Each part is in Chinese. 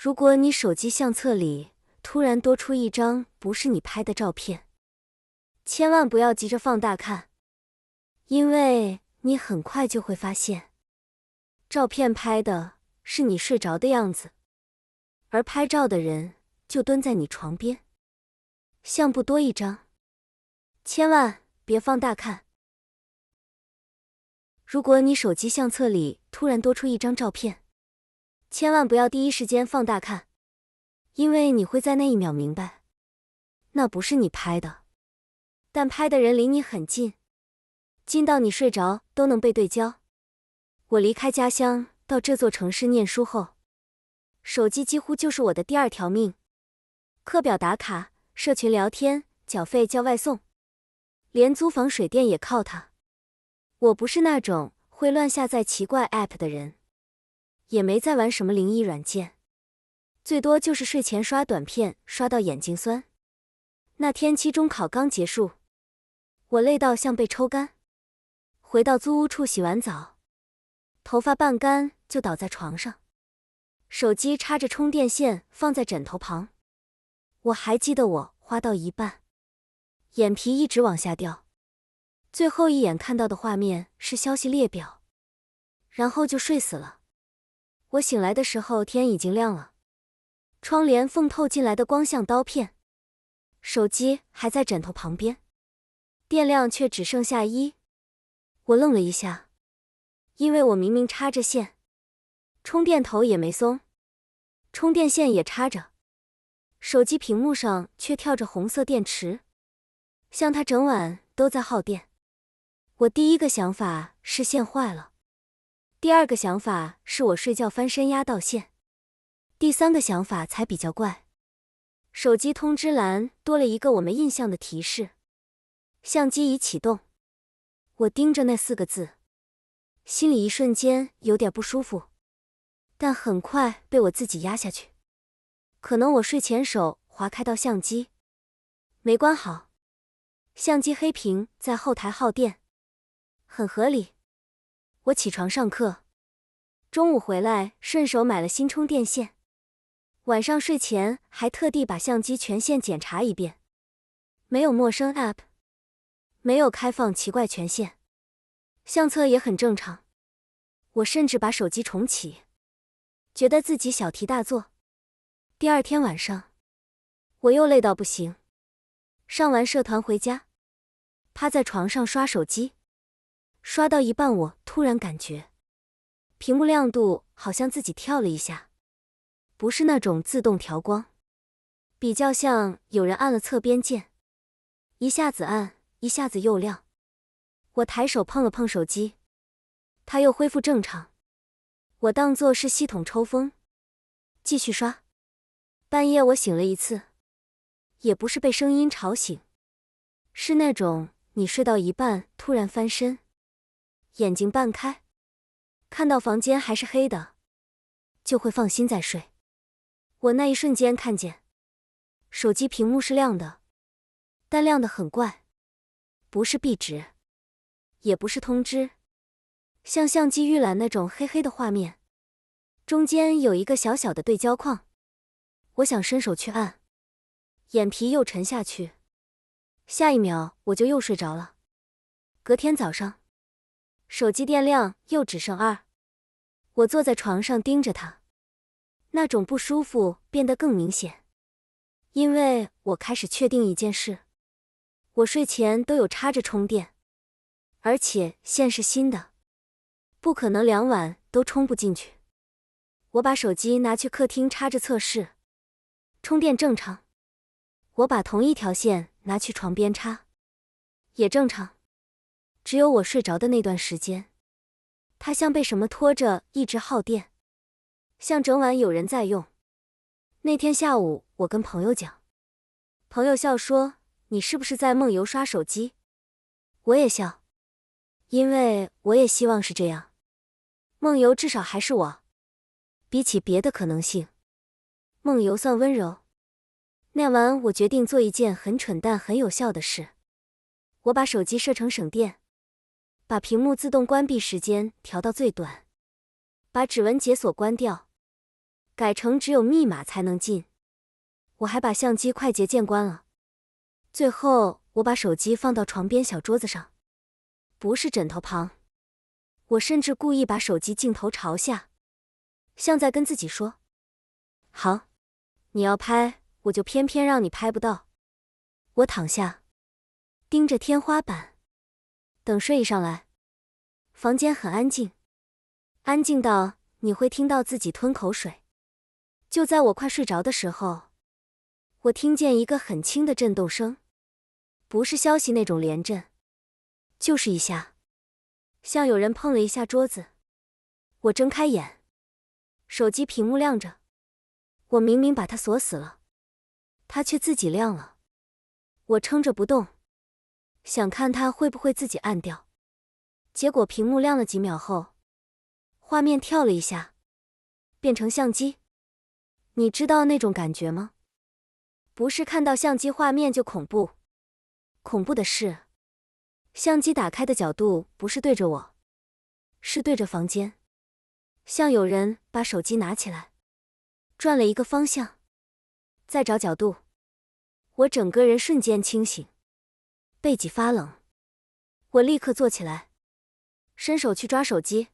如果你手机相册里突然多出一张不是你拍的照片，千万不要急着放大看，因为你很快就会发现，照片拍的是你睡着的样子，而拍照的人就蹲在你床边。相簿多一张，千万别放大看。如果你手机相册里突然多出一张照片，千万不要第一时间放大看，因为你会在那一秒明白，那不是你拍的，但拍的人离你很近，近到你睡着都能被对焦。我离开家乡到这座城市念书后，手机几乎就是我的第二条命。课表打卡、社群聊天、缴费叫外送，连租房水电也靠它。我不是那种会乱下载奇怪 app 的人，也没在玩什么灵异软件，最多就是睡前刷短片，刷到眼睛酸。那天期中考刚结束，我累到像被抽干，回到租屋处洗完澡，头发半干就倒在床上，手机插着充电线放在枕头旁。我还记得我花到一半，眼皮一直往下掉，最后一眼看到的画面是消息列表，然后就睡死了。我醒来的时候天已经亮了，窗帘缝透进来的光像刀片，手机还在枕头旁边，电量却只剩下1。我愣了一下，因为我明明插着线，充电头也没松，充电线也插着，手机屏幕上却跳着红色电池，像它整晚都在耗电。我第一个想法是线坏了，第二个想法是我睡觉翻身压到线，第三个想法才比较怪。手机通知栏多了一个我没印象的提示，相机已启动。我盯着那4个字，心里一瞬间有点不舒服，但很快被我自己压下去。可能我睡前手滑开到相机，没关好，相机黑屏在后台耗电，很合理。我起床上课，中午回来顺手买了新充电线，晚上睡前还特地把相机全线检查一遍，没有陌生 app， 没有开放奇怪权限，相册也很正常。我甚至把手机重启，觉得自己小题大做。第二天晚上，我又累到不行，上完社团回家，趴在床上刷手机，刷到一半我突然感觉屏幕亮度好像自己跳了一下，不是那种自动调光，比较像有人按了侧边键，一下子暗，一下子又亮。我抬手碰了碰手机，它又恢复正常。我当作是系统抽风，继续刷。半夜我醒了一次，也不是被声音吵醒，是那种你睡到一半突然翻身，眼睛半开，看到房间还是黑的，就会放心再睡。我那一瞬间看见手机屏幕是亮的，但亮得很怪，不是壁纸，也不是通知，像相机预览那种黑黑的画面，中间有一个小小的对焦框。我想伸手去按，眼皮又沉下去，下一秒我就又睡着了。隔天早上，手机电量又只剩2，我坐在床上盯着它，那种不舒服变得更明显，因为我开始确定一件事，我睡前都有插着充电，而且线是新的，不可能2晚都充不进去。我把手机拿去客厅插着测试，充电正常。我把同一条线拿去床边插，也正常。只有我睡着的那段时间，它像被什么拖着一直耗电，像整晚有人在用。那天下午我跟朋友讲，朋友笑说，你是不是在梦游刷手机？我也笑，因为我也希望是这样，梦游至少还是我。比起别的可能性，梦游算温柔。那晚我决定做一件很蠢但很有效的事，我把手机设成省电，把屏幕自动关闭时间调到最短，把指纹解锁关掉，改成只有密码才能进。我还把相机快捷键关了。最后，我把手机放到床边小桌子上，不是枕头旁。我甚至故意把手机镜头朝下，像在跟自己说：好，你要拍，我就偏偏让你拍不到。我躺下，盯着天花板，等睡意上来。房间很安静，安静到你会听到自己吞口水。就在我快睡着的时候，我听见一个很轻的震动声，不是消息那种连震，就是一下，像有人碰了一下桌子。我睁开眼，手机屏幕亮着，我明明把它锁死了，它却自己亮了。我撑着不动，想看它会不会自己按掉。结果屏幕亮了几秒后，画面跳了一下，变成相机。你知道那种感觉吗？不是看到相机画面就恐怖，恐怖的是，相机打开的角度不是对着我，是对着房间，像有人把手机拿起来，转了一个方向，再找角度。我整个人瞬间清醒，背脊发冷。我立刻坐起来，伸手去抓手机，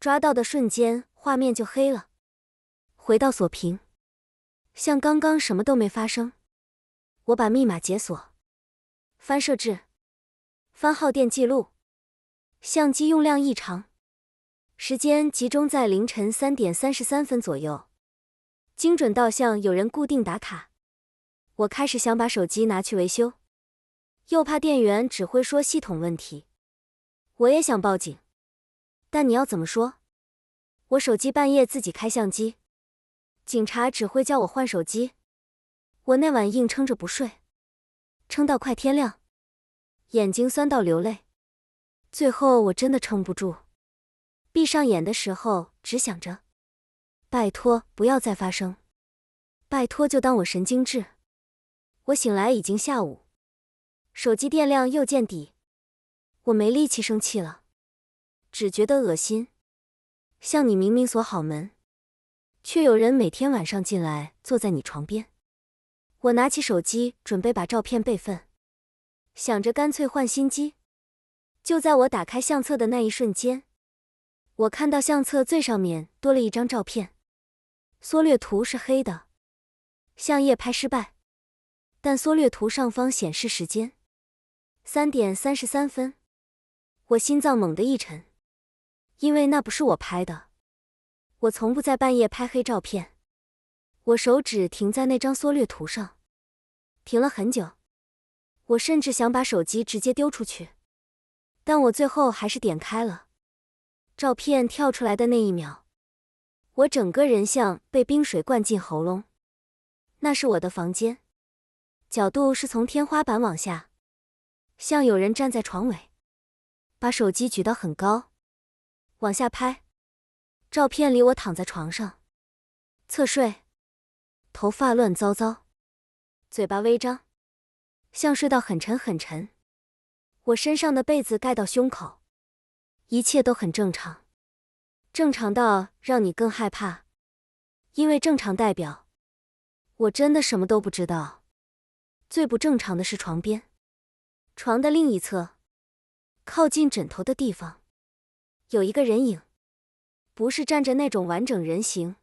抓到的瞬间画面就黑了，回到锁屏，像刚刚什么都没发生。我把密码解锁，翻设置，翻耗电记录，相机用量异常，时间集中在凌晨3点33分左右，精准到像有人固定打卡。我开始想把手机拿去维修，又怕店员只会说系统问题。我也想报警，但你要怎么说？我手机半夜自己开相机，警察只会叫我换手机。我那晚硬撑着不睡，撑到快天亮，眼睛酸到流泪。最后我真的撑不住，闭上眼的时候只想着，拜托不要再发生，拜托就当我神经质。我醒来已经下午，手机电量又见底，我没力气生气了，只觉得恶心。像你明明锁好门，却有人每天晚上进来坐在你床边。我拿起手机准备把照片备份，想着干脆换新机。就在我打开相册的那一瞬间，我看到相册最上面多了一张照片，缩略图是黑的，像夜拍失败。但缩略图上方显示时间3点33分，我心脏猛地一沉，因为那不是我拍的。我从不在半夜拍黑照片。我手指停在那张缩略图上，停了很久。我甚至想把手机直接丢出去，但我最后还是点开了。照片跳出来的那一秒，我整个人像被冰水灌进喉咙。那是我的房间。角度是从天花板往下，像有人站在床尾，把手机举到很高，往下拍。照片里我躺在床上，侧睡，头发乱糟糟，嘴巴微张，像睡到很沉很沉。我身上的被子盖到胸口，一切都很正常，正常到让你更害怕，因为正常代表我真的什么都不知道。最不正常的是床边，床的另一侧，靠近枕头的地方，有一个人影，不是站着那种完整人形，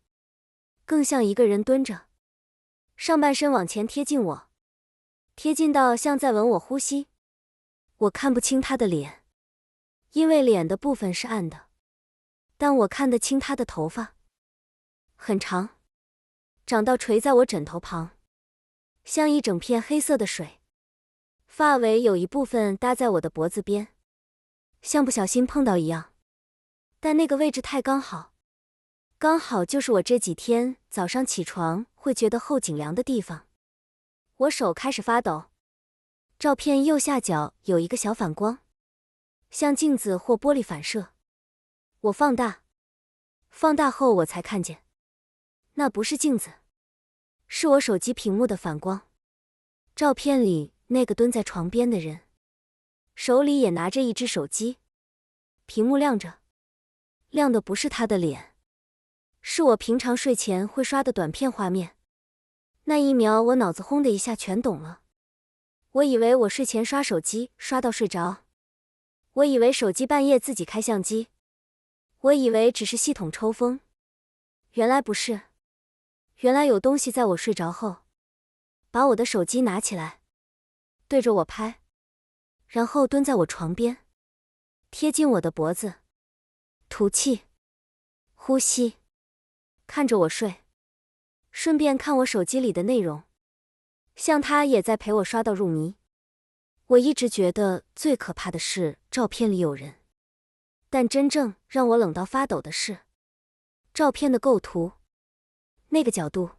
更像一个人蹲着，上半身往前贴近我，贴近到像在吻我呼吸。我看不清他的脸，因为脸的部分是暗的，但我看得清他的头发，很长，长到垂在我枕头旁，像一整片黑色的水，发尾有一部分搭在我的脖子边，像不小心碰到一样，但那个位置太刚好，刚好就是我这几天早上起床会觉得后颈凉的地方。我手开始发抖。照片右下角有一个小反光，像镜子或玻璃反射。我放大，放大后我才看见，那不是镜子，是我手机屏幕的反光。照片里那个蹲在床边的人，手里也拿着一只手机，屏幕亮着，亮的不是他的脸，是我平常睡前会刷的短片画面。那一秒，我脑子轰的一下全懂了。我以为我睡前刷手机刷到睡着，我以为手机半夜自己开相机，我以为只是系统抽风，原来不是。原来有东西在我睡着后，把我的手机拿起来，对着我拍，然后蹲在我床边，贴近我的脖子，吐气，呼吸，看着我睡，顺便看我手机里的内容，像他也在陪我刷到入迷。我一直觉得最可怕的是照片里有人，但真正让我冷到发抖的是，照片的构图，那个角度，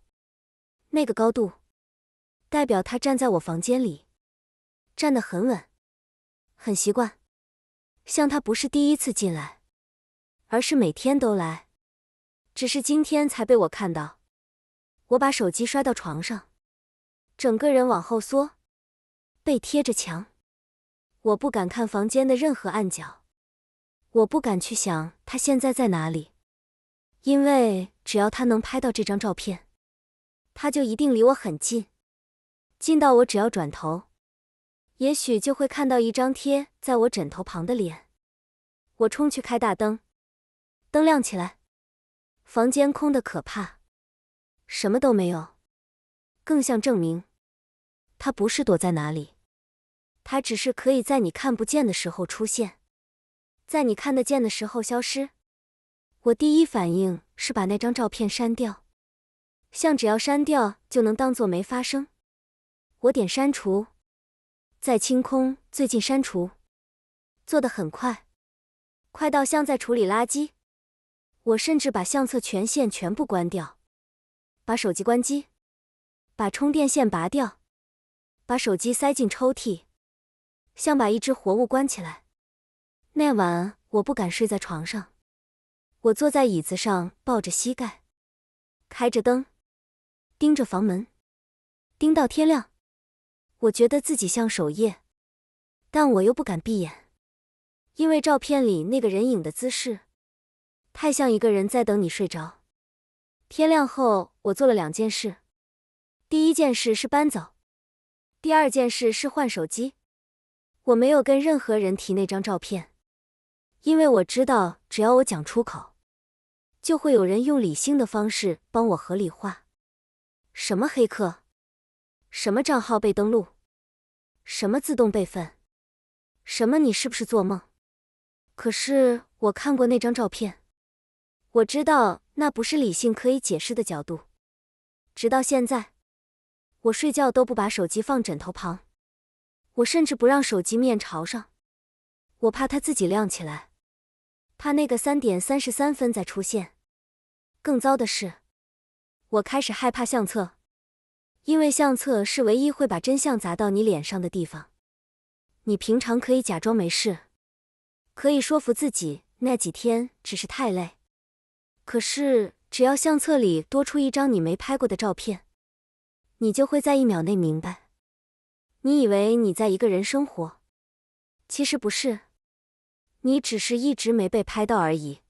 那个高度，代表他站在我房间里，站得很稳，很习惯，像他不是第一次进来，而是每天都来，只是今天才被我看到。我把手机摔到床上，整个人往后缩，背贴着墙。我不敢看房间的任何暗角，我不敢去想他现在在哪里，因为只要他能拍到这张照片，他就一定离我很近，近到我只要转头，也许就会看到一张贴在我枕头旁的脸。我冲去开大灯，灯亮起来，房间空得可怕，什么都没有，更像证明，他不是躲在哪里，他只是可以在你看不见的时候出现，在你看得见的时候消失。我第一反应是把那张照片删掉，像只要删掉就能当作没发生。我点删除，在清空最近删除，做得很快，快到像在处理垃圾。我甚至把相册权限全部关掉，把手机关机，把充电线拔掉，把手机塞进抽屉，像把一只活物关起来。那晚我不敢睡在床上，我坐在椅子上抱着膝盖，开着灯，盯着房门，盯到天亮。我觉得自己像守夜，但我又不敢闭眼，因为照片里那个人影的姿势太像一个人在等你睡着。天亮后，我做了2件事。第一件事是搬走，第二件事是换手机。我没有跟任何人提那张照片，因为我知道只要我讲出口，就会有人用理性的方式帮我合理化。什么黑客，什么账号被登录，什么自动备份，什么你是不是做梦。可是我看过那张照片，我知道那不是理性可以解释的角度。直到现在，我睡觉都不把手机放枕头旁，我甚至不让手机面朝上，我怕它自己亮起来，怕那个3点33分再出现。更糟的是，我开始害怕相册，因为相册是唯一会把真相砸到你脸上的地方。你平常可以假装没事，可以说服自己那几天只是太累，可是只要相册里多出一张你没拍过的照片，你就会在1秒内明白。你以为你在一个人生活，其实不是，你只是一直没被拍到而已。